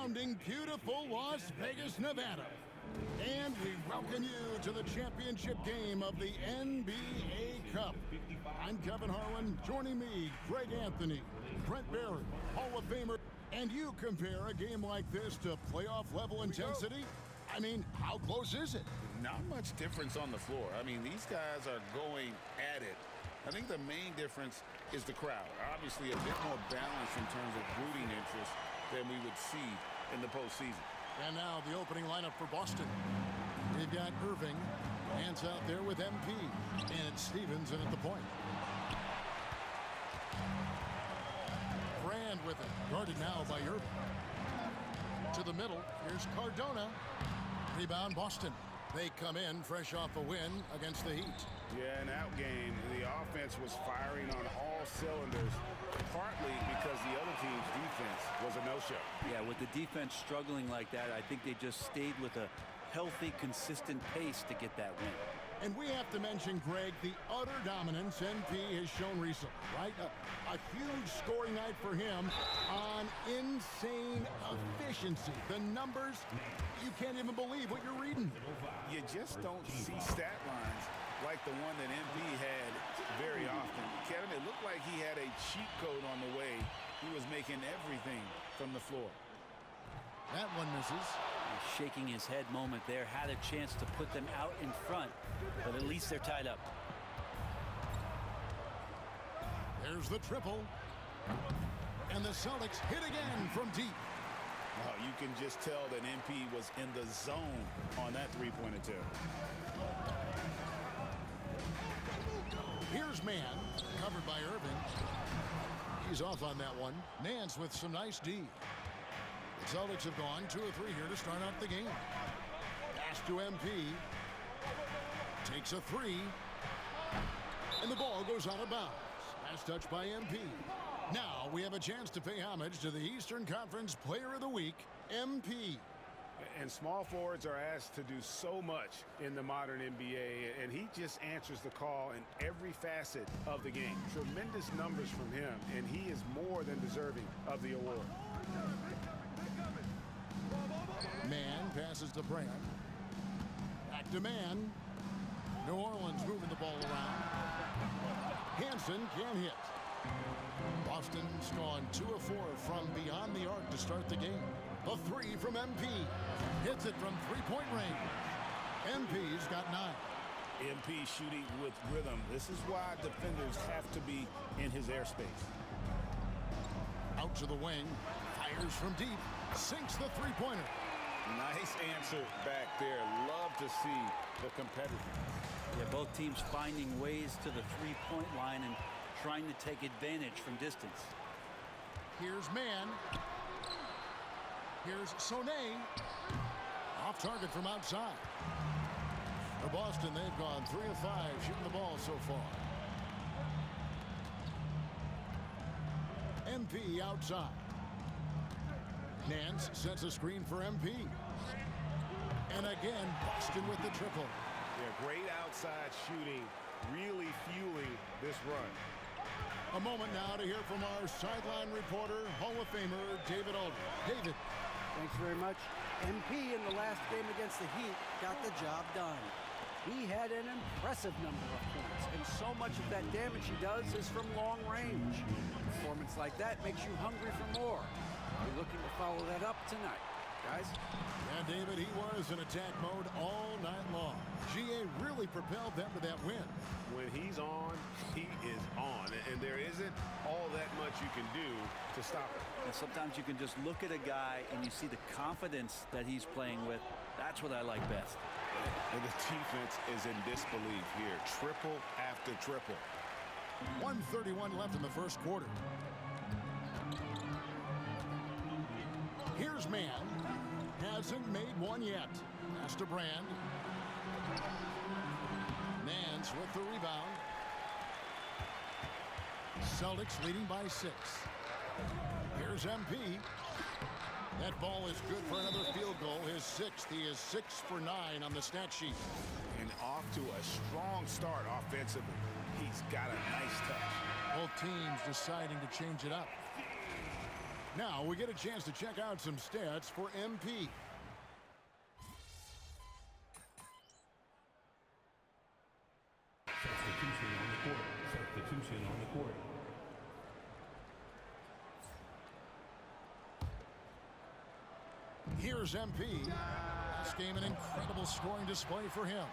surrounding beautiful Las Vegas, Nevada. And we welcome you to the championship game of the NBA Cup. I'm Kevin Harlan. Joining me, Greg Anthony, Brent Barry, Hall of Famer. And you compare a game like this to playoff-level intensity? I mean, how close is it? Not much difference on the floor. I mean, these guys are going at it. I think the main difference is the crowd. Obviously, a bit more balanced in terms of rooting interest than we would see in the postseason. And now the opening lineup for Boston. We've got Irving, hands out there with MP, and it's Stevens in at the point. Brand with it, guarded now by Irving. To the middle, here's Cardona. Rebound Boston. They come in fresh off a win against the Heat. Yeah, in that game, the offense was firing on all cylinders, partly because the other team's defense was a no-show. Yeah, with the defense struggling like that, I think they just stayed with a healthy, consistent pace to get that win. And we have to mention, Greg, the utter dominance MP has shown recently, right? A huge scoring night for him on insane efficiency. The numbers, you can't even believe what you're reading. You just don't see stat lines like the one that MP had very often. Kevin, it looked like he had a cheat code on the way. He was making everything from the floor. That one misses. Shaking his head moment there, had a chance to put them out in front, but at least they're tied up. There's the triple. And the Celtics hit again from deep. You can just tell that MP was in the zone on that three-point attempt. Here's Mann, covered by Irving. He's off on that one. Nance with some nice D. The Celtics have gone 2 of 3 here to start out the game. Pass to MP. Takes a 3. And the ball goes out of bounds. Last touch by MP. Now we have a chance to pay homage to the Eastern Conference Player of the Week, MP. And small forwards are asked to do so much in the modern NBA, and he just answers the call in every facet of the game. Tremendous numbers from him, and he is more than deserving of the award. Mann passes to Brand. Back to Mann. New Orleans moving the ball around. Hansen can't hit. Boston's gone 2 of 4 from beyond the arc to start the game. A 3 from MP. Hits it from three-point range. MP's got 9. MP shooting with rhythm. This is why defenders have to be in his airspace. Out to the wing. Fires from deep. Sinks the three-pointer. Nice answer back there. Love to see the competitiveness. Yeah, both teams finding ways to the three-point line and trying to take advantage from distance. Here's Mann. Here's Sonnet. Off target from outside. For Boston, they've gone 3 of 5 shooting the ball so far. MP outside. Nance sets a screen for MP. And again, Boston with the triple. Yeah, great outside shooting, really fueling this run. A moment now to hear from our sideline reporter, Hall of Famer David Aldridge. David. Thanks very much. MP in the last game against the Heat got the job done. He had an impressive number of points, and so much of that damage he does is from long range. A performance like that makes you hungry for more. We're looking to follow that up tonight, guys. Yeah, David, he was in attack mode all night long. GA really propelled them to that win. When he's on, he is on. And there isn't all that much you can do to stop him. And sometimes you can just look at a guy and you see the confidence that he's playing with. That's what I like best. And the defense is in disbelief here. Triple after triple. 1:31 left in the first quarter. Here's Mann. Hasn't made one yet. Pass to Brand. Nance with the rebound. Celtics leading by 6. Here's MP. That ball is good for another field goal. His 6th. He is 6 for 9 on the stat sheet. And off to a strong start offensively. He's got a nice touch. Both teams deciding to change it up. Now we get a chance to check out some stats for MP. Substitution on the court. Substitution on the court. Here's MP. This game an incredible scoring display for him.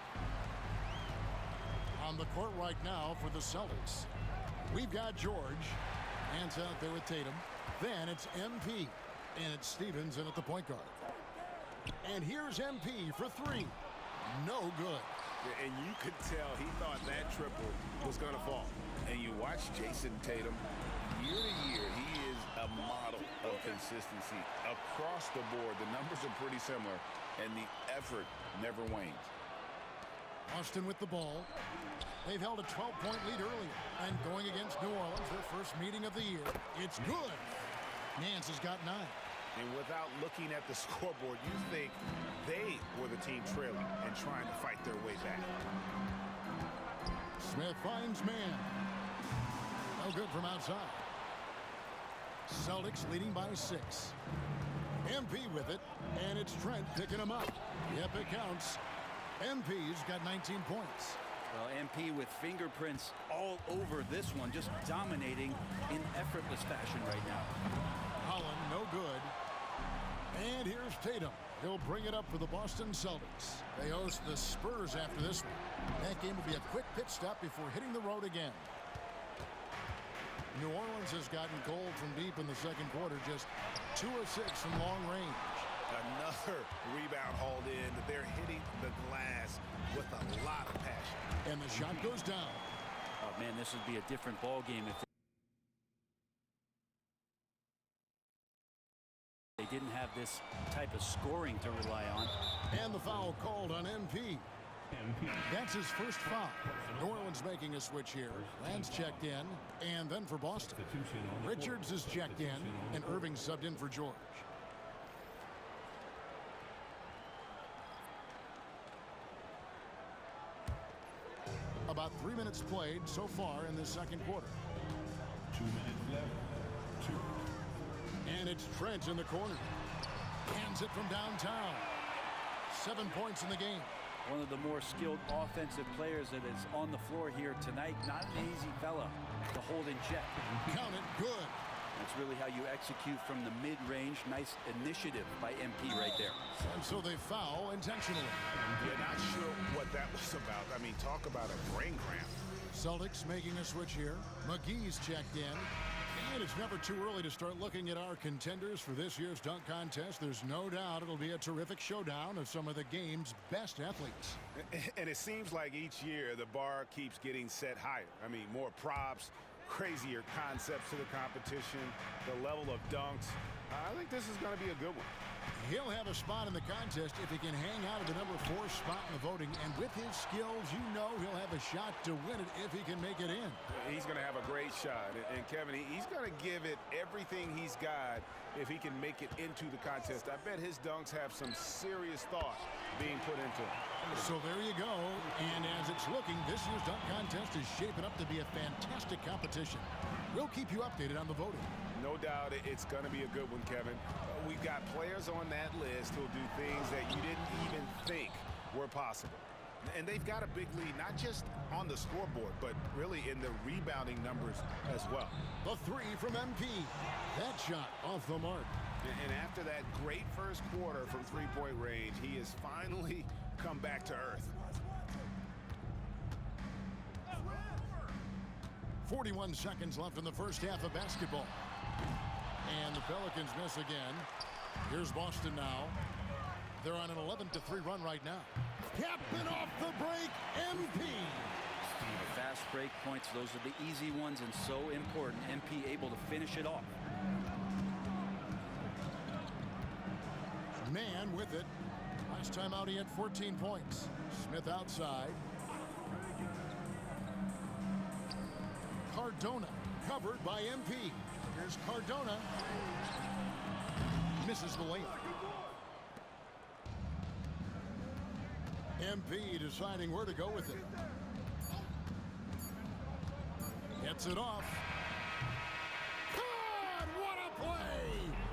On the court right now for the Celtics, we've got George. Hands out there with Tatum. Then it's MP. And it's Stevens in at the point guard. And here's MP for three. No good. And you could tell he thought that triple was going to fall. And you watch Jason Tatum, year to year, he is a model of consistency. Across the board, the numbers are pretty similar, and the effort never wanes. Boston with the ball. They've held a 12-point lead earlier. And going against New Orleans, their first meeting of the year, it's good. Nance has got 9. And without looking at the scoreboard, you think they were the team trailing and trying to fight their way back. Smith finds man. No good from outside. Celtics leading by 6. MP with it, and it's Trent picking him up. Yep, it counts. MP's got 19 points. Well, MP with fingerprints all over this one, just dominating in effortless fashion right now. Holland, no good. And here's Tatum. He'll bring it up for the Boston Celtics. They host the Spurs after this one. That game will be a quick pit stop before hitting the road again. New Orleans has gotten cold from deep in the second quarter, just 2 of 6 from long range. Another rebound hauled in. They're hitting the glass with a lot of passion. And the shot goes down. Oh, man, this would be a different ball game if they didn't have this type of scoring to rely on. And the foul called on MP. That's his first foul. New Orleans making a switch here. Lance checked in, and then for Boston. Richards is checked in, and Irving subbed in for George. About 3 minutes played so far in the second quarter. 2 minutes left. 2. And it's Trent in the corner. Hands it from downtown. 7 points in the game. One of the more skilled offensive players that is on the floor here tonight. Not an easy fella to hold in check. Count it, good. That's really how you execute from the mid-range. Nice initiative by MP right there. And so they foul intentionally. Yeah, not sure what that was about. I mean, talk about a brain cramp. Celtics making a switch here. McGee's checked in. And it's never too early to start looking at our contenders for this year's dunk contest. There's no doubt it'll be a terrific showdown of some of the game's best athletes. And it seems like each year the bar keeps getting set higher. I mean, more props, crazier concepts to the competition, the level of dunks. I think this is going to be a good one. He'll have a spot in the contest if he can hang out at the number 4 spot in the voting. And with his skills, you know he'll have a shot to win it if he can make it in. He's going to have a great shot. And Kevin, he's going to give it everything he's got if he can make it into the contest. I bet his dunks have some serious thought being put into it. So there you go. And as it's looking, this year's dunk contest is shaping up to be a fantastic competition. We'll keep you updated on the voting. No doubt it's going to be a good one, Kevin. We've got players on that list who'll do things that you didn't even think were possible. And they've got a big lead, not just on the scoreboard, but really in the rebounding numbers as well. The 3 from MP. That shot off the mark. And after that great first quarter from three-point range, he has finally come back to earth. 41 seconds left in the first half of basketball. And the Pelicans miss again. Here's Boston now. They're on an 11-3 run right now. Capping off the break, MP. Fast break points, those are the easy ones and so important. MP able to finish it off. Man with it. Last time out he had 14 points. Smith outside. Cardona covered by MP. Here's Cardona. Misses the layup. MP deciding where to go with it. Gets it off. God, what a play!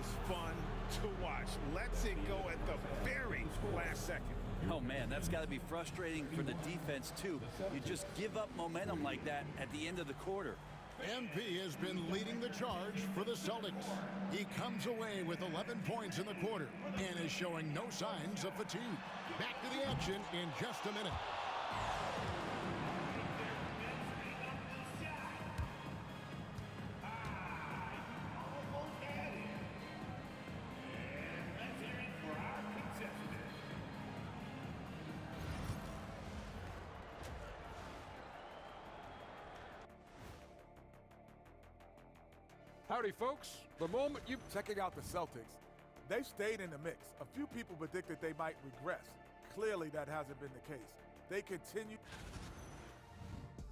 is fun to watch. Lets it go at the very last second. Oh, man, that's got to be frustrating for the defense, too. You just give up momentum like that at the end of the quarter. MP has been leading the charge for the Celtics. He comes away with 11 points in the quarter and is showing no signs of fatigue. Back to the action in just a minute. Howdy, folks. The moment you checking out the Celtics, they've stayed in the mix. A few people predicted they might regress. Clearly, that hasn't been the case. They continue.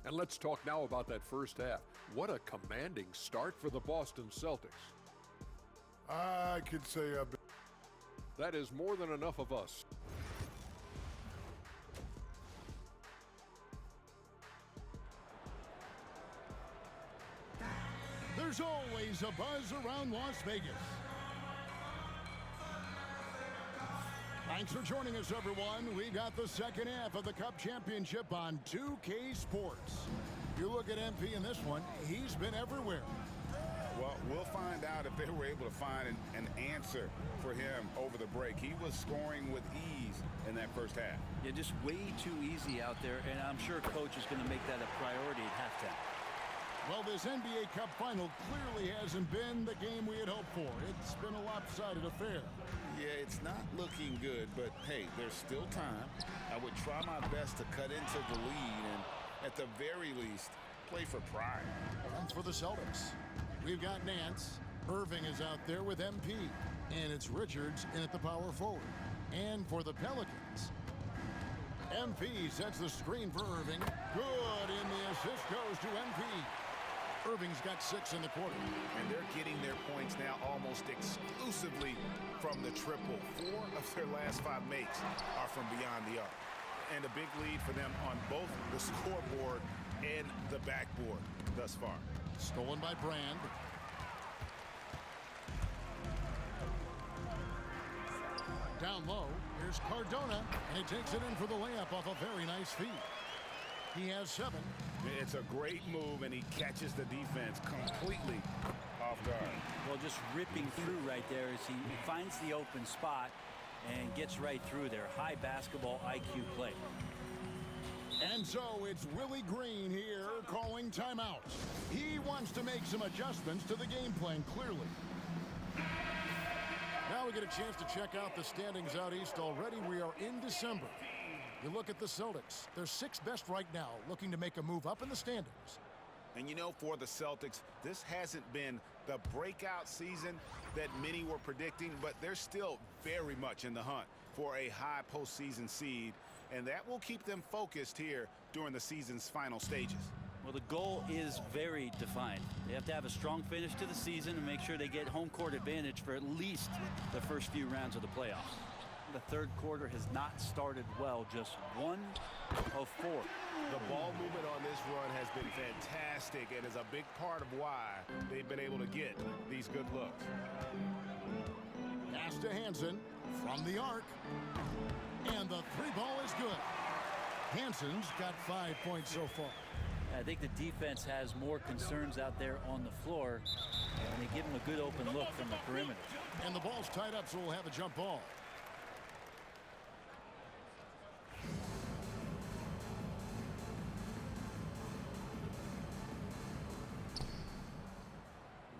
And let's talk now about that first half. What a commanding start for the Boston Celtics. I could say a bit. That is more than enough of us. There's always a buzz around Las Vegas. Thanks for joining us, everyone. We got the second half of the Cup Championship on 2K Sports. You look at MP in this one, he's been everywhere. Well, we'll find out if they were able to find an answer for him over the break. He was scoring with ease in that first half. Yeah, just way too easy out there, and I'm sure Coach is going to make that a priority at halftime. Well, this NBA Cup final clearly hasn't been the game we had hoped for. It's been a lopsided affair. Yeah, it's not looking good, but hey, there's still time. I would try my best to cut into the lead and, at the very least, play for pride. And for the Celtics, we've got Nance. Irving is out there with MP. And it's Richards in at the power forward. And for the Pelicans, MP sets the screen for Irving. Good, and the assist goes to MP. Irving's got 6 in the quarter. And they're getting their points now almost exclusively from the triple. 4 of their last 5 makes are from beyond the arc. And a big lead for them on both the scoreboard and the backboard thus far. Stolen by Brand. Down low, here's Cardona, and he takes it in for the layup off a very nice feed. He has 7. It's a great move, and he catches the defense completely off guard. Well, just ripping through right there as he finds the open spot and gets right through there. High basketball IQ play. And so it's Willie Green here calling timeout. He wants to make some adjustments to the game plan, clearly. Now we get a chance to check out the standings out east already. We are in December. You look at the Celtics. They're 6th best right now, looking to make a move up in the standings. And you know, for the Celtics, this hasn't been the breakout season that many were predicting, but they're still very much in the hunt for a high postseason seed, and that will keep them focused here during the season's final stages. Well, the goal is very defined. They have to have a strong finish to the season and make sure they get home court advantage for at least the first few rounds of the playoffs. The third quarter has not started well, just 1 of 4. The ball movement on this run has been fantastic and is a big part of why they've been able to get these good looks. Pass to Hansen from the arc. And the 3-ball is good. Hansen's got 5 points so far. I think the defense has more concerns out there on the floor, and they give them a good open look from the perimeter. And the ball's tied up, so we'll have a jump ball.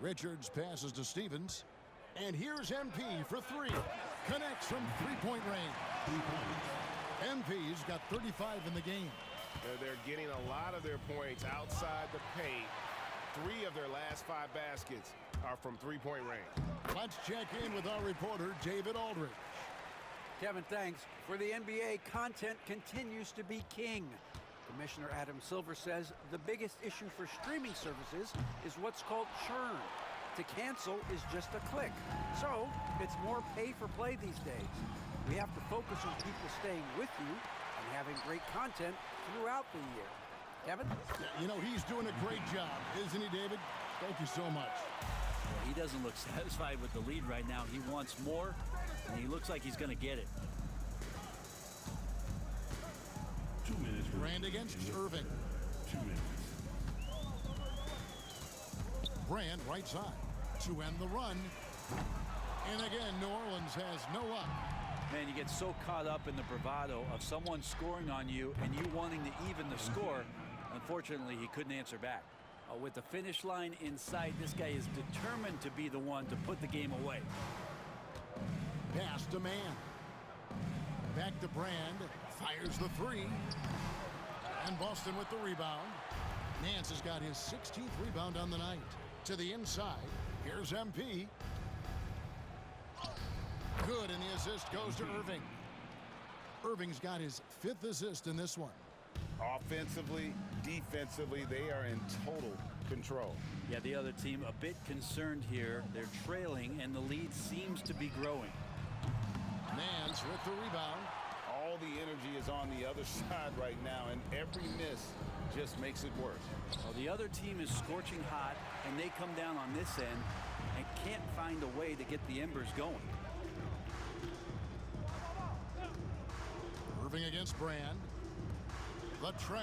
Richards passes to Stevens. And here's MP for 3. Connects from 3-point range. MP's got 35 in the game. They're getting a lot of their points outside the paint. 3 of their last 5 baskets are from 3-point range. Let's check in with our reporter, David Aldridge. Kevin, thanks. For the NBA, content continues to be king. Commissioner Adam Silver says the biggest issue for streaming services is what's called churn. To cancel is just a click. So it's more pay for play these days. We have to focus on people staying with you and having great content throughout the year. Kevin? You know, he's doing a great job, isn't he, David? Thank you so much. he doesn't look satisfied with the lead right now. He wants more, and he looks like he's going to get it. 2 minutes. Brand against Irving. 2 minutes. Brand right side to end the run. And again, New Orleans has no luck. Man, you get so caught up in the bravado of someone scoring on you and you wanting to even the score. Unfortunately, he couldn't answer back. With the finish line in sight, this guy is determined to be the one to put the game away. Pass to man. Back to Brand. Fires the three. And Boston with the rebound. Nance has got his 16th rebound on the night. To the inside. Here's MP. Good, and the assist goes to Irving. Irving's got his 5th assist in this one. Offensively, defensively, they are in total control. Yeah, the other team a bit concerned here. They're trailing, and the lead seems to be growing. Nance with the rebound. All the energy is on the other side right now, and every miss just makes it worse. Well, the other team is scorching hot, and they come down on this end and can't find a way to get the embers going. Irving against Brand. The tray.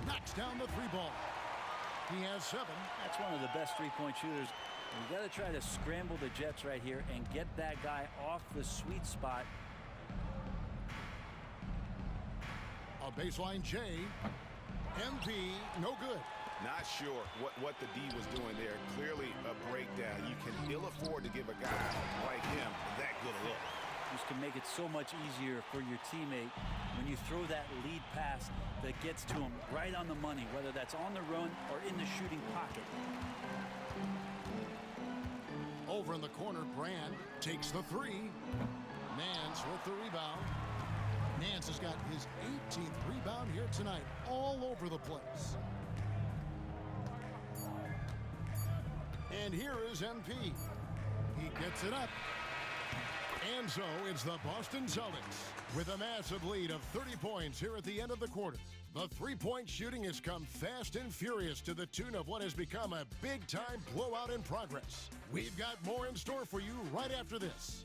Knocks down the 3-ball. He has 7. That's one of the best three-point shooters. You got to try to scramble the Jets right here and get that guy off the sweet spot. A baseline J. MP, no good. Not sure what the D was doing there. Clearly a breakdown. You can ill afford to give a guy like him that good a look. This can make it so much easier for your teammate when you throw that lead pass that gets to him right on the money, whether that's on the run or in the shooting pocket. Over in the corner, Brand takes the 3. Nance with the rebound. Nance has got his 18th rebound here tonight, all over the place. And here is MP. He gets it up. And so it's the Boston Celtics with a massive lead of 30 points here at the end of the quarter. The three-point shooting has come fast and furious to the tune of what has become a big-time blowout in progress. We've got more in store for you right after this.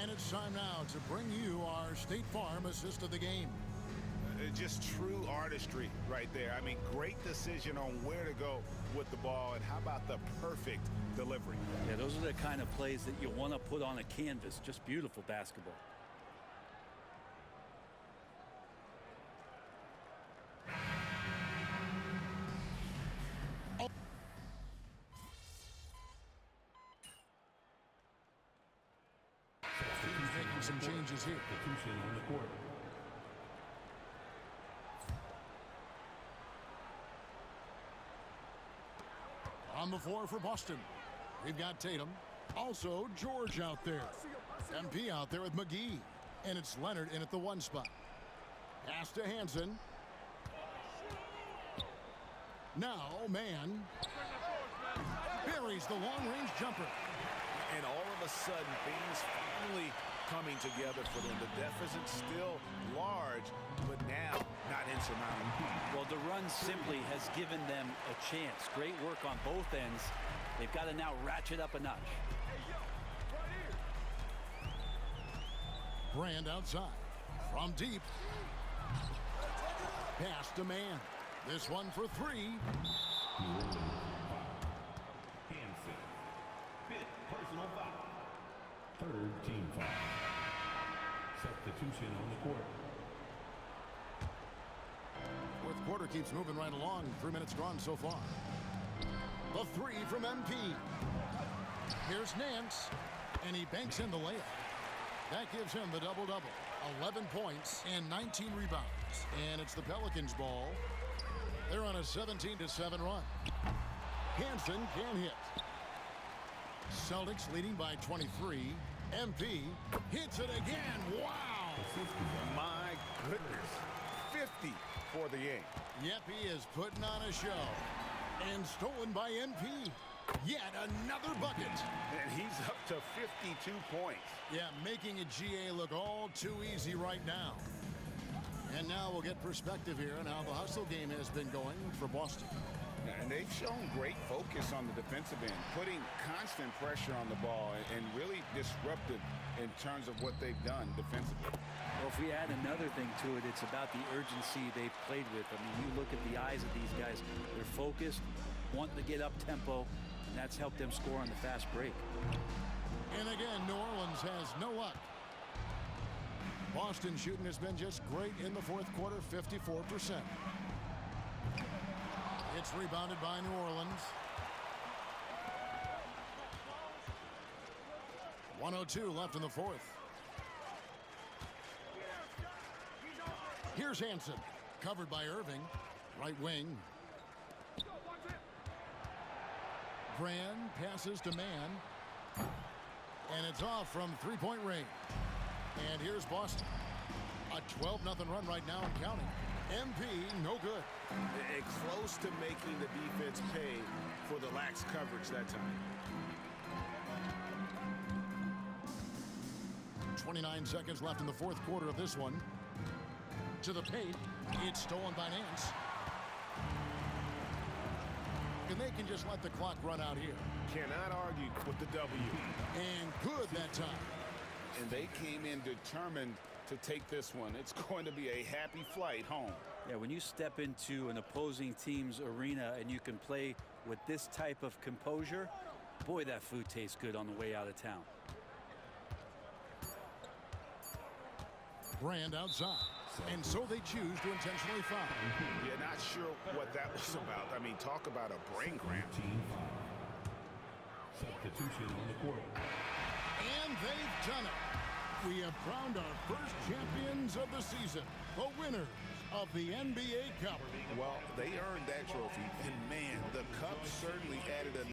And it's time now to bring you our State Farm assist of the game. Just true artistry right there. I mean, great decision on where to go with the ball, and how about the perfect delivery? Yeah, those are the kind of plays that you want to put on a canvas. Just beautiful basketball. Making some changes here. Substitution on the court. On the floor for Boston, we've got Tatum. Also, George out there. MP out there with McGee. And it's Leonard in at the 1 spot. Pass to Hansen. Now, man. Buries the long-range jumper. And all of a sudden, things finally coming together for them. The deficit still large, but now not insurmountable. Well, the run simply has given them a chance. Great work on both ends. They've got to now ratchet up a notch. Brand outside. From deep. Pass to man. This one for 3. Hansen. 5th personal foul. 3rd team foul. Substitution on the court. Fourth quarter keeps moving right along. 3 minutes gone so far. The 3 from MP. Here's Nance. And he banks in the layup. That gives him the double-double. 11 points and 19 rebounds. And it's the Pelicans' ball. They're on a 17-7 run. Hansen can hit. Celtics leading by 23. MP hits it again. Wow! My goodness. 50 for the game. Yep, he is putting on a show. And stolen by MP. Yet another bucket. And he's up to 52 points. Yeah, making a GA look all too easy right now. And now we'll get perspective here on how the hustle game has been going for Boston. And they've shown great focus on the defensive end, putting constant pressure on the ball and really disruptive in terms of what they've done defensively. Well, if we add another thing to it, it's about the urgency they've played with. I mean, you look at the eyes of these guys. They're focused, wanting to get up tempo, and that's helped them score on the fast break. And again, New Orleans has no luck. Boston shooting has been just great in the fourth quarter, 54%. It's rebounded by New Orleans. 1:02 left in the fourth. Here's Hansen, covered by Irving, right wing. Brand passes to Mann, and it's off from three-point range. And here's Boston. A 12-0 run right now and counting. MP, no good. And close to making the defense pay for the lax coverage that time. 29 seconds left in the fourth quarter of this one. To the paint. It's stolen by Nance. And they can just let the clock run out here. Cannot argue with the W. And good that time. And they came in determined to take this one. It's going to be a happy flight home. Yeah, when you step into an opposing team's arena and you can play with this type of composure, boy, that food tastes good on the way out of town. Brand outside. And so they choose to intentionally foul. Yeah, not sure what that was about. I mean, talk about a brain cramp. Substitution on the court. And they've done it. We have crowned our first champions of the season, the winners of the NBA Cup. Well, they earned that trophy. And, man, the cup certainly added a